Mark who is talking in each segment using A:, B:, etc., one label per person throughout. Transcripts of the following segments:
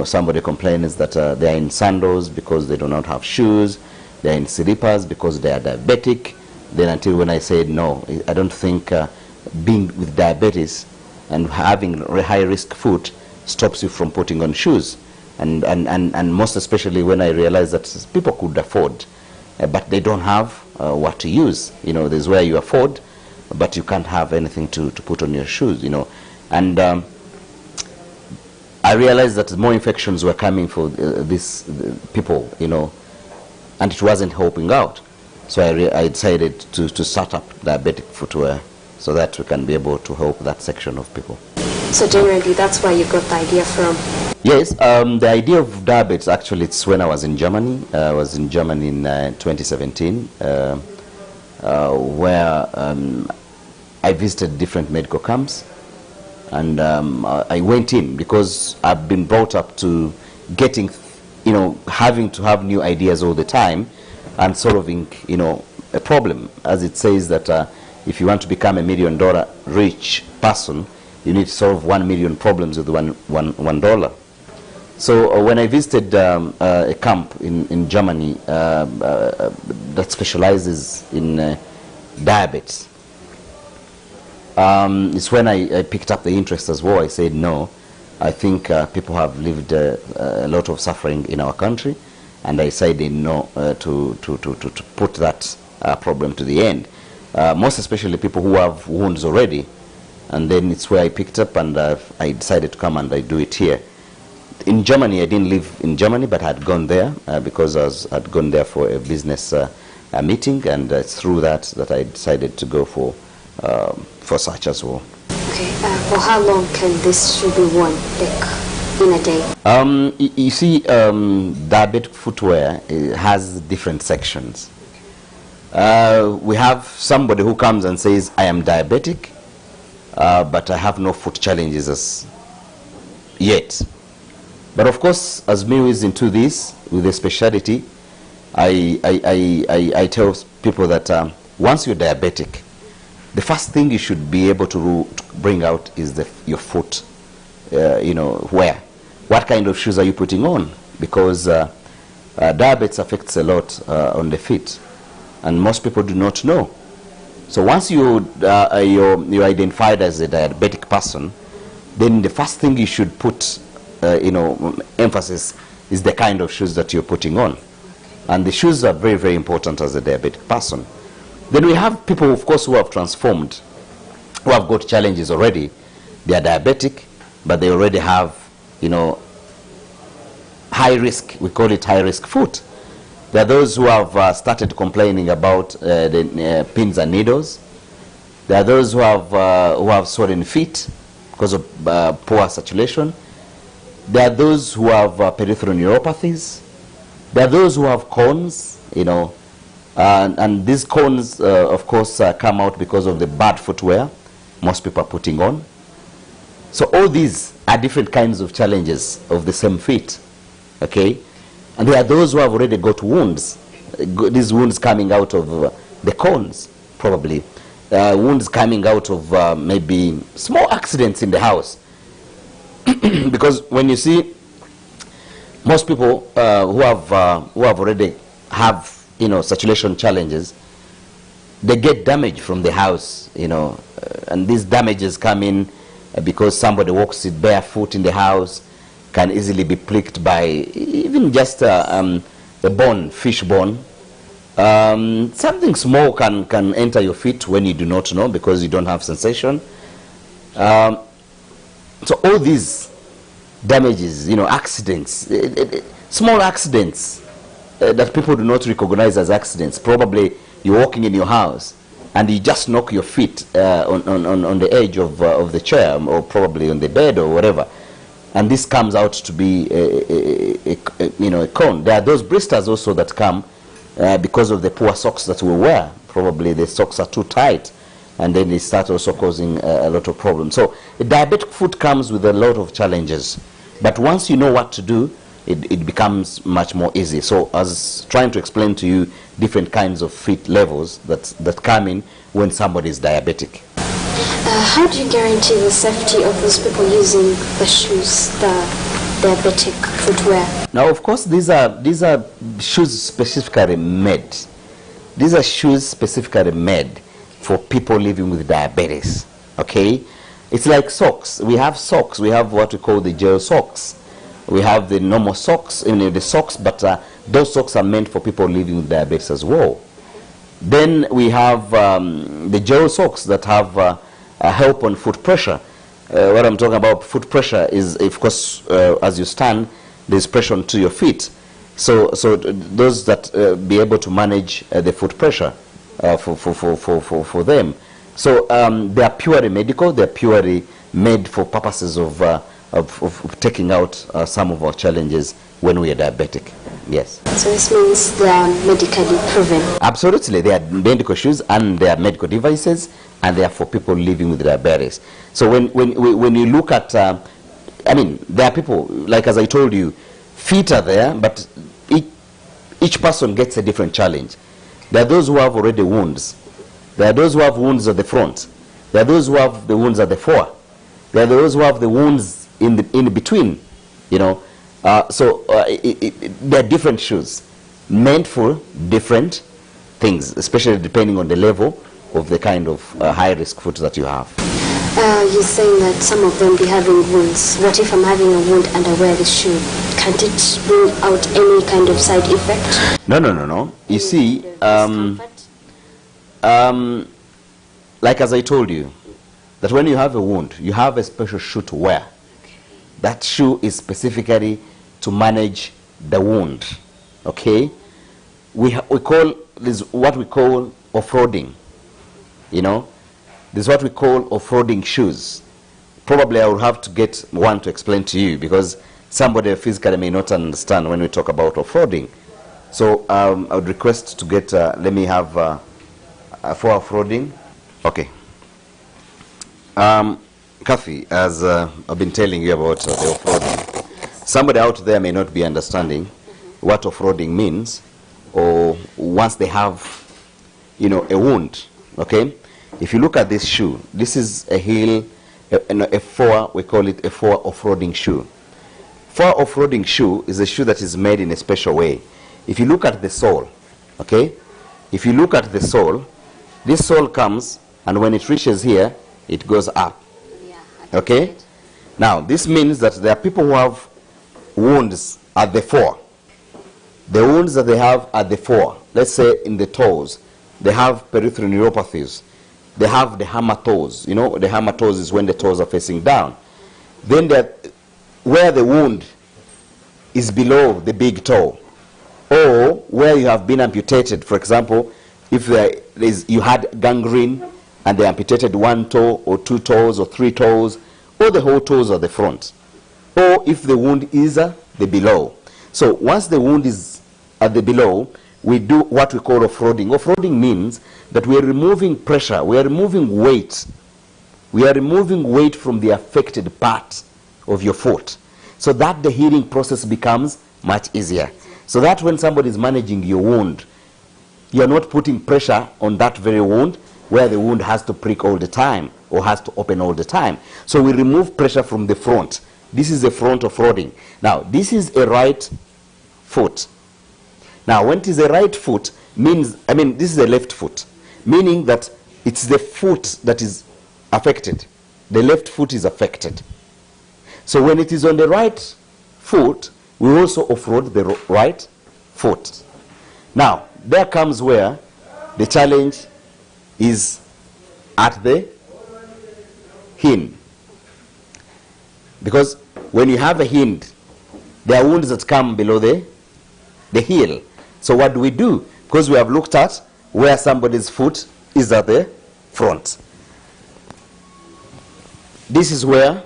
A: somebody complains that they are in sandals because they do not have shoes, they are in slippers because they are diabetic. Then until when I said, no, I don't think being with diabetes and having high risk foot stops you from putting on shoes. And most especially when I realized that people could afford, but they don't have what to use. There's where you afford, but you can't have anything to put on your shoes, And I realized that more infections were coming for these people, and it wasn't helping out. So I decided to start up diabetic footwear so that we can be able to help that section of people.
B: So generally, that's where you got the idea from?
A: Yes, the idea of diabetes, actually, it's when I was in Germany. I was in Germany in 2017, where I visited different medical camps. And I went in because I've been brought up to getting, having to have new ideas all the time and solving, a problem. As it says that if you want to become $1 million rich person, you need to solve 1 million problems with $1. So when I visited a camp in Germany that specializes in diabetes, it's when I picked up the interest as well. I said, no, I think people have lived a lot of suffering in our country, and I decided no to put that problem to the end. Most especially people who have wounds already, and then it's where I picked up and I decided to come and I do it here. In Germany, I didn't live in Germany, but I had gone there because I'd gone there for a business meeting, and it's through that I decided to go for such as well.
B: Okay, for how long can this shoe be worn, like in a day?
A: You see, diabetic footwear has different sections. We have somebody who comes and says, I am diabetic, but I have no foot challenges as yet. But of course, as me who is into this with a specialty, I tell people that once you're diabetic, the first thing you should be able to bring out is your foot, wear. What kind of shoes are you putting on? Because diabetes affects a lot on the feet, and most people do not know. So once you're identified as a diabetic person, then the first thing you should put, emphasis is the kind of shoes that you're putting on. And the shoes are very, very important as a diabetic person. Then we have people, of course, who have transformed, who have got challenges already. They are diabetic, but they already have, high risk, we call it high risk foot. There are those who have started complaining about the pins and needles. There are those who have swollen feet because of poor circulation. There are those who have peripheral neuropathies. There are those who have cones, and these cones, of course, come out because of the bad footwear most people are putting on. So all these are different kinds of challenges of the same feet, okay? And there are those who have already got wounds, these wounds coming out of the cones, probably. Wounds coming out of maybe small accidents in the house. Because when you see most people who have already have circulation challenges, they get damage from the house, and these damages come in because somebody walks it barefoot in the house, can easily be pricked by even just a bone, fish bone. Something small can enter your feet when you do not know because you don't have sensation. So all these damages, accidents, small accidents that people do not recognize as accidents. Probably you're walking in your house and you just knock your feet on the edge of the chair, or probably on the bed or whatever, and this comes out to be a cone. There are those blisters also that come because of the poor socks that we wear. Probably the socks are too tight, and then they start also causing a lot of problems. So a diabetic foot comes with a lot of challenges, but once you know what to do, it becomes much more easy. So I was trying to explain to you different kinds of feet levels that come in when somebody is diabetic.
B: How do you guarantee the safety of those people using the shoes, the diabetic footwear?
A: Now, of course, these are shoes specifically made. These are shoes specifically made for people living with diabetes. Okay, it's like socks. We have socks. We have what we call the gel socks. We have the normal socks, the socks, but those socks are meant for people living with diabetes as well. Then we have the gel socks that have a help on foot pressure. What I'm talking about foot pressure is, of course, as you stand, there's pressure onto your feet. So those that be able to manage the foot pressure for them. So they are purely medical. They are purely made for purposes of taking out some of our challenges when we are diabetic. Yes. So
B: this means they are medically proven?
A: Absolutely. They are medical shoes and they are medical devices, and they are for people living with diabetes. So when you look at, I mean, there are people, like as I told you, feet are there, but each person gets a different challenge. There are those who have already wounds. There are those who have wounds at the front. There are those who have the wounds at the fore. There are those who have the wounds in between, you know. They're different shoes meant for different things, especially depending on the level of the kind of high-risk foot that you have.
B: You're saying that some of them be having wounds. What if I'm having a wound and I wear this shoe? Can't it bring out any kind of side effect?
A: No. You see, like as I told you, that when you have a wound, you have a special shoe to wear. That shoe is specifically to manage the wound. Okay, we call this what we call off-roading. You know, this is what we call off-roading shoes. Probably I will have to get one to explain to you, because somebody physically may not understand when we talk about off-roading. So I would request to get, let me have for off-roading. Okay. Kathy, as I've been telling you about the off-roading, somebody out there may not be understanding what off-roading means, or once they have, you know, a wound. Okay, if you look at this shoe, this is a heel, a four, we call it a four off-roading shoe. Four off-roading shoe is a shoe that is made in a special way. If you look at the sole, okay, if you look at the sole, this sole comes, and when it reaches here, it goes up. Okay, now this means that there are people who have wounds at the fore. The wounds that they have at the fore, let's say in the toes, they have peripheral neuropathies. They have the hammer toes. You know, the hammer toes is when the toes are facing down. Then where the wound is below the big toe, or where you have been amputated. For example, if you had gangrene and they amputated one toe or two toes or three toes, or the whole toes at the front, or if the wound is at the below. So once the wound is at the below, we do what we call off-roading. Off-roading means that we are removing pressure, we are removing weight. We are removing weight from the affected part of your foot, so that the healing process becomes much easier. So that when somebody is managing your wound, you are not putting pressure on that very wound where the wound has to prick all the time or has to open all the time. So we remove pressure from the front. This is the front off-roading. Now, this is a right foot. Now, when it is a right foot, means, this is a left foot, meaning that it's the foot that is affected. The left foot is affected. So when it is on the right foot, we also off-road the right foot. Now, there comes where the challenge is at the hind. Because when you have a hind, there are wounds that come below the heel. So what do we do? Because we have looked at where somebody's foot is at the front. This is where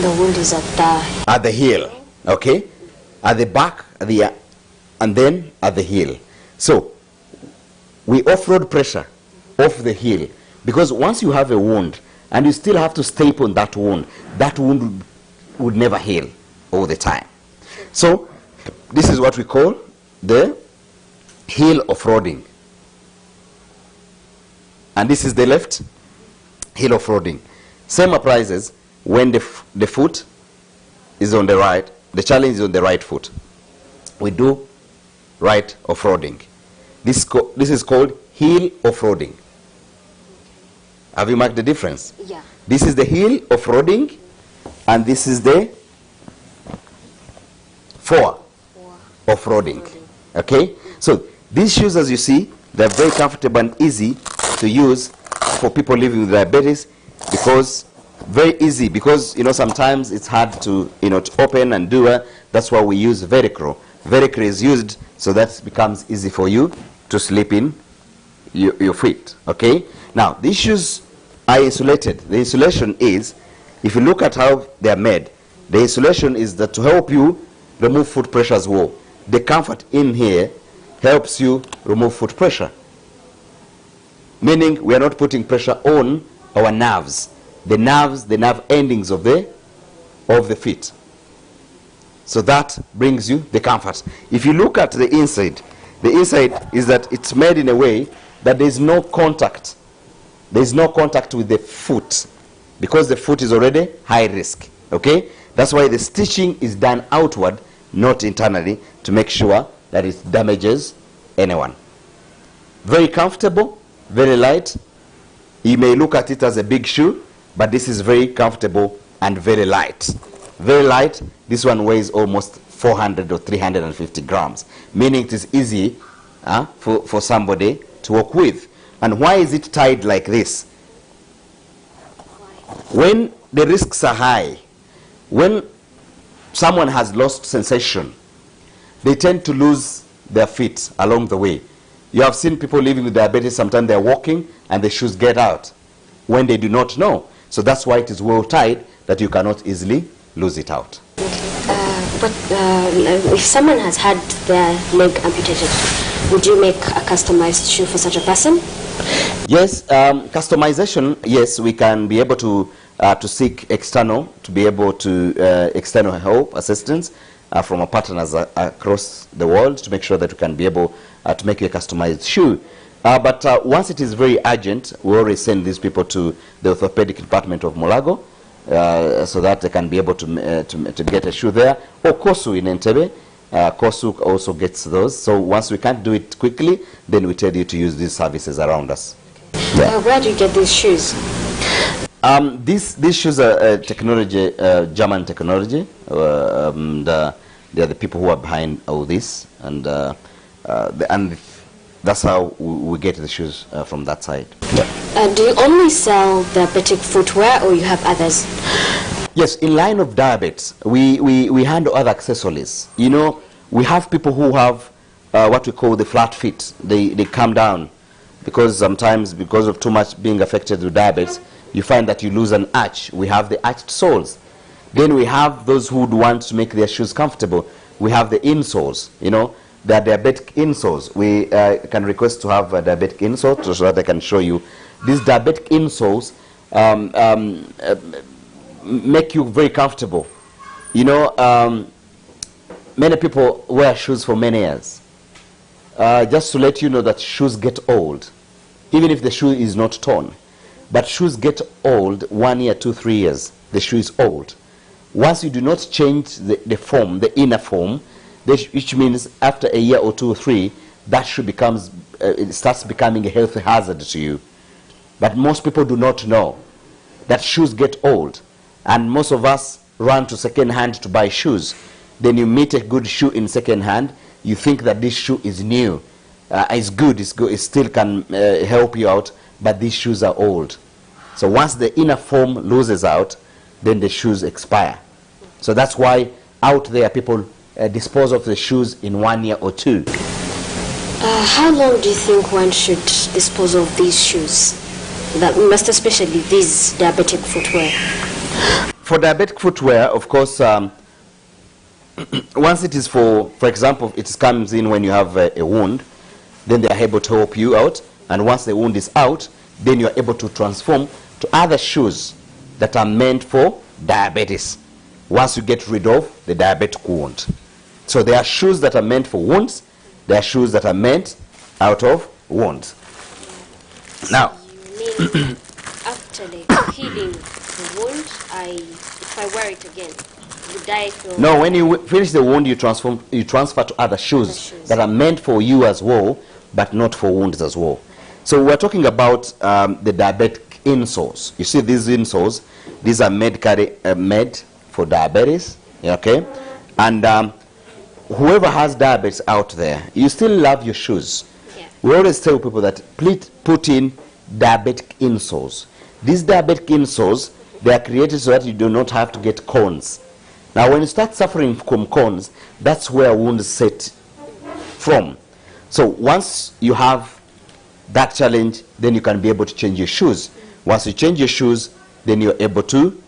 B: the wound is
A: at the heel. Okay, at the back, and then at the heel. So we off-road pressure off the heel, because once you have a wound and you still have to staple that wound would never heal all the time. So this is what we call the heel off-roading, and this is the left heel off-roading. Same applies when the foot is on the right. The challenge is on the right foot. We do right off-roading. This is called heel off-roading. Have you marked the difference?
B: Yeah.
A: This is the heel off-roading, and this is the fore off-roading. Okay? So these shoes, as you see, they're very comfortable and easy to use for people living with diabetes, because very easy, because sometimes it's hard to to open and do it. That's why we use Velcro. Velcro is used so that it becomes easy for you to slip in your feet. Okay? Now these shoes are insulated. The insulation is, if you look at how they are made, the insulation is that to help you remove foot pressure as well. The comfort in here helps you remove foot pressure, meaning we are not putting pressure on our nerves, the nerve endings of the feet. So that brings you the comfort. If you look at the inside is that it's made in a way that there is no contact. There is no contact with the foot, because the foot is already high risk. Okay? That's why the stitching is done outward, not internally, to make sure that it damages anyone. Very comfortable, very light. You may look at it as a big shoe, but this is very comfortable and very light. Very light. This one weighs almost 400 or 350 grams, meaning it is easy for somebody to walk with. And why is it tied like this? When the risks are high, when someone has lost sensation, they tend to lose their feet along the way. You have seen people living with diabetes, sometimes they're walking and the shoes get out when they do not know. So that's why it is well tied, that you cannot easily lose it out.
B: But if someone has had their leg amputated, would you make a customized shoe for such a person?
A: Yes, customization, yes, we can be able to seek external help, assistance from our partners across the world to make sure that we can be able to make you a customized shoe. But once it is very urgent, we always send these people to the orthopedic department of Mulago so that they can be able to get a shoe there. Or Kosu in Entebbe. Kosu also gets those. So once we can't do it quickly, then we tell you to use these services around us. Yeah.
B: Where do you get these shoes?
A: These shoes are technology, German technology. They are the people who are behind all this, and that's how we get the shoes from that side. Yeah.
B: Do you only sell diabetic footwear, or you have others?
A: Yes, in line of diabetes, we handle other accessories. We have people who have what we call the flat feet. They come down because sometimes, because of too much being affected with diabetes, you find that you lose an arch. We have the arched soles. Then we have those who would want to make their shoes comfortable. We have the insoles, the diabetic insoles. We can request to have a diabetic insole so that I can show you. These diabetic insoles make you very comfortable. Many people wear shoes for many years. Just to let you know that shoes get old, even if the shoe is not torn. But shoes get old 1 year, 2, 3 years. The shoe is old. Once you do not change the form, the inner form, which means after a year or 2 or 3, that shoe becomes, it starts becoming a health hazard to you. But most people do not know that shoes get old. And most of us run to second hand to buy shoes. Then you meet a good shoe in second hand, you think that this shoe is new, it's good, it still can help you out, but these shoes are old. So once the inner form loses out, then the shoes expire. So that's why out there people dispose of the shoes in 1 year or 2.
B: How long do you think one should dispose of these shoes? Most especially these diabetic footwear.
A: For diabetic footwear, of course, once it is for example, it comes in when you have a wound, then they are able to help you out. And once the wound is out, then you are able to transform to other shoes that are meant for diabetes. Once you get rid of the diabetic wound. So there are shoes that are meant for wounds. There are shoes that are meant out of wounds. Now,
B: you mean after healing the wound, if I wear it again, would I throw?
A: No, when you finish the wound, you transfer to other shoes that are meant for you as well, but not for wounds as well. So we're talking about the diabetic insoles. You see these insoles, these are made for diabetes, okay? And whoever has diabetes out there, you still love your shoes.
B: Yeah.
A: We always tell people that please put in diabetic insoles. These diabetic insoles, they are created so that you do not have to get corns. Now when you start suffering from corns, that's where wounds set from. So once you have that challenge, then you can be able to change your shoes. Once you change your shoes, then you're able to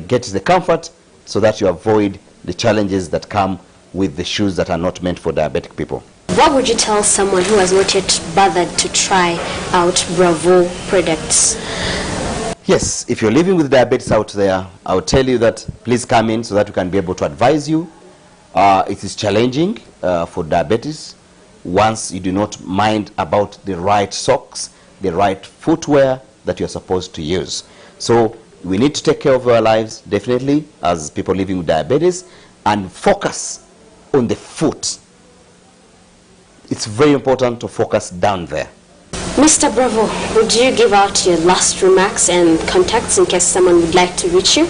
A: get the comfort so that you avoid the challenges that come with the shoes that are not meant for diabetic people.
B: What would you tell someone who has not yet bothered to try out Bravo products?
A: Yes, if you're living with diabetes out there, I would tell you that please come in so that we can be able to advise you. It is challenging for diabetes once you do not mind about the right socks, the right footwear that you're supposed to use. So we need to take care of our lives, definitely, as people living with diabetes, and focus on the foot. It's very important to focus down there.
B: Mr. Bravo, would you give out your last remarks and contacts in case someone would like to reach you?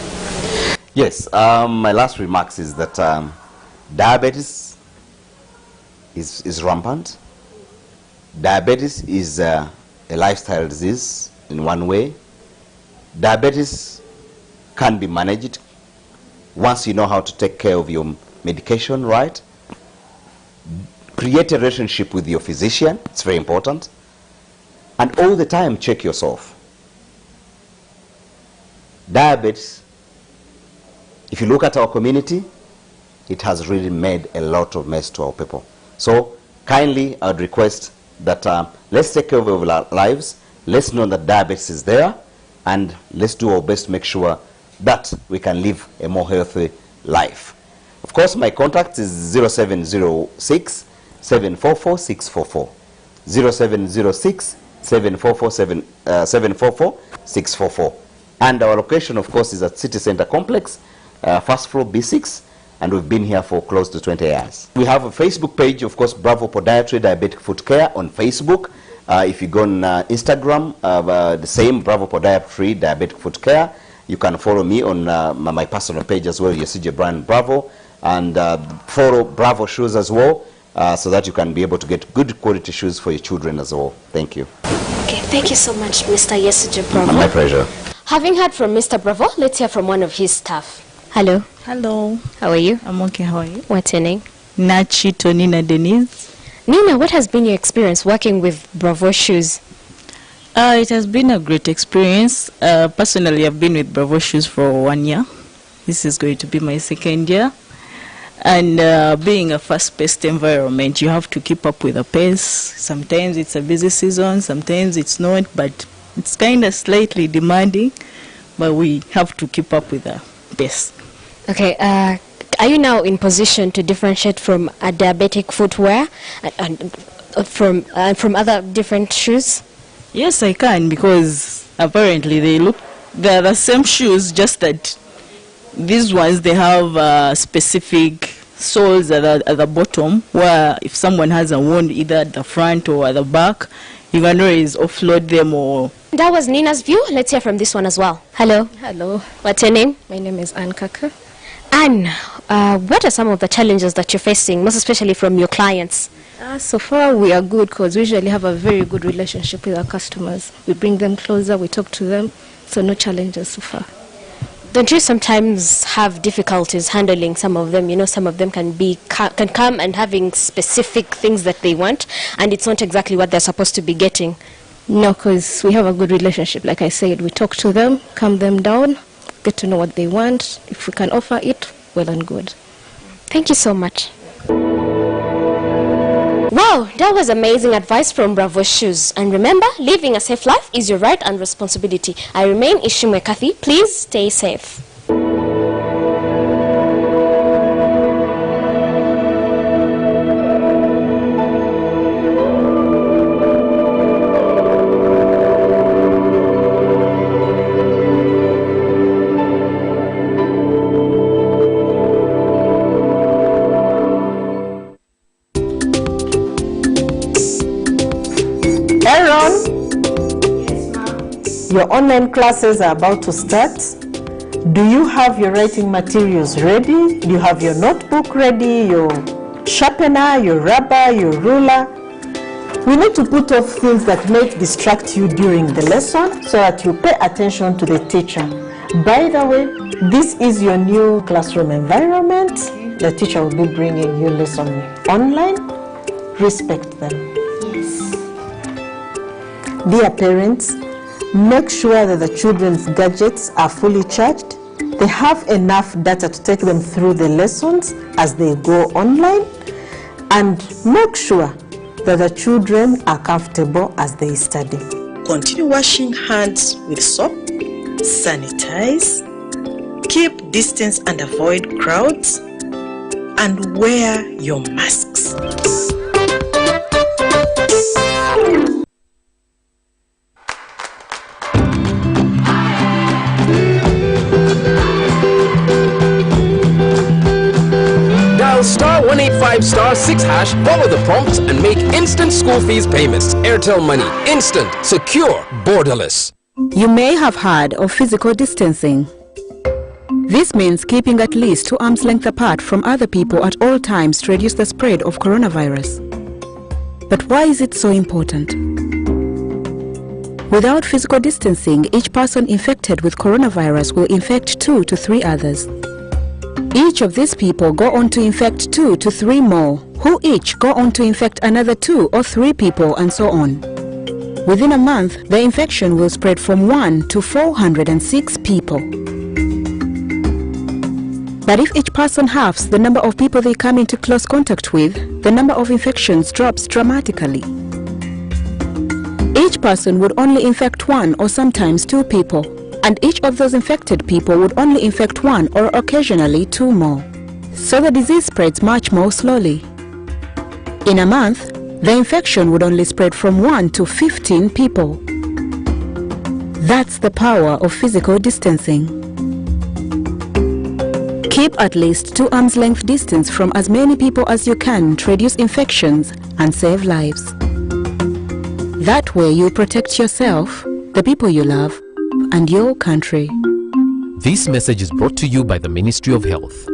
A: Yes, my last remarks is that diabetes is rampant. Diabetes is a lifestyle disease in one way. Diabetes can be managed once you know how to take care of your medication, right? Create a relationship with your physician. It's very important. And all the time, check yourself. Diabetes, if you look at our community, it has really made a lot of mess to our people. So kindly, I would request that let's take care of our lives. Let's know that diabetes is there, and let's do our best to make sure that we can live a more healthy life. Of course, my contact is 0706 744 644. 0706 744 644. And our location, of course, is at City Center Complex, first floor B6, and we've been here for close to 20 years. We have a Facebook page, of course, Bravo Podiatry Diabetic Foot Care on Facebook. If you go on Instagram, the same Bravo Podiatry Diabetic Foot Care. You can follow me on my personal page as well, CJ Brand Bravo, and follow Bravo Shoes as well, so that you can be able to get good quality shoes for your children as well. Thank you.
B: Okay, thank you so much, Mr. Yesuje Bravo.
A: My pleasure.
B: Having heard from Mr. Bravo, let's hear from one of his staff. Hello.
C: Hello.
B: How are you?
C: I'm okay. How are you?
B: What's your name?
C: Nachi Tonina Denise.
B: Nina, what has been your experience working with Bravo Shoes?
C: It has been a great experience. Personally, I've been with Bravo Shoes for 1 year. This is going to be my 2nd year. And being a fast-paced environment, you have to keep up with the pace. Sometimes it's a busy season, sometimes it's not, but it's kind of slightly demanding, but we have to keep up with the pace.
B: Okay, are you now in position to differentiate from a diabetic footwear and from other different shoes?
C: Yes, I can, because apparently they're the same shoes, just that these ones, they have specific soles at the bottom, where if someone has a wound either at the front or at the back, you can always offload them. Or
B: that was Nina's view. Let's hear from this one as well. Hello.
D: Hello.
B: What's your name?
D: My name is Anne Kaka.
B: Anne, what are some of the challenges that you're facing, most especially from your clients?
D: So far we are good, because we usually have a very good relationship with our customers. We bring them closer, we talk to them, so no challenges so far.
B: Don't you sometimes have difficulties handling some of them? You know, some of them can come and having specific things that they want, and it's not exactly what they're supposed to be getting.
D: No, because we have a good relationship. Like I said, we talk to them, calm them down, get to know what they want. If we can offer it, well and good.
B: Thank you so much. Wow, that was amazing advice from Bravo Shoes. And remember, living a safe life is your right and responsibility. I remain Ishimwe Kathy. Please stay safe.
E: Your online classes are about to start. Do you have your writing materials ready? Do you have your notebook ready, your sharpener, your rubber, your ruler? We need to put off things that might distract you during the lesson so that you pay attention to the teacher. By the way, this is your new classroom environment. The teacher will be bringing you lesson online. Respect them. Yes. Dear parents, make sure that the children's gadgets are fully charged. They have enough data to take them through the lessons as they go online. And make sure that the children are comfortable as they study. Continue washing hands with soap, sanitize, keep distance and avoid crowds, and wear your masks.
F: Dial *185*6#, follow the prompts and make instant school fees payments. Airtel Money. Instant, secure, borderless.
G: You may have heard of physical distancing. This means keeping at least 2 arms length apart from other people at all times to reduce the spread of coronavirus. But why is it so important? Without physical distancing, each person infected with coronavirus will infect 2 to 3 others. Each of these people go on to infect 2 to 3 more, who each go on to infect another 2 or 3 people, and so on. Within a month, the infection will spread from 1 to 406 people. But if each person halves the number of people they come into close contact with, the number of infections drops dramatically. Each person would only infect 1 or sometimes 2 people, and each of those infected people would only infect 1 or occasionally 2 more. So the disease spreads much more slowly. In a month, the infection would only spread from 1 to 15 people. That's the power of physical distancing. Keep at least 2 arms length distance from as many people as you can to reduce infections and save lives. That way you protect yourself, the people you love, and your country.
F: This message is brought to you by the Ministry of Health.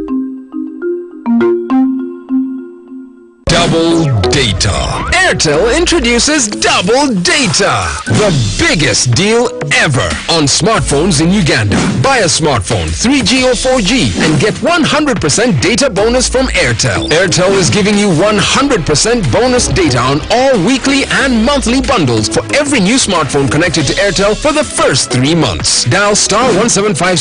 F: Double data. Airtel introduces double data. The biggest deal ever on smartphones in Uganda. Buy a smartphone, 3G or 4G, and get 100% data bonus from Airtel. Airtel is giving you 100% bonus data on all weekly and monthly bundles for every new smartphone connected to Airtel for the first 3 months. Dial *175*.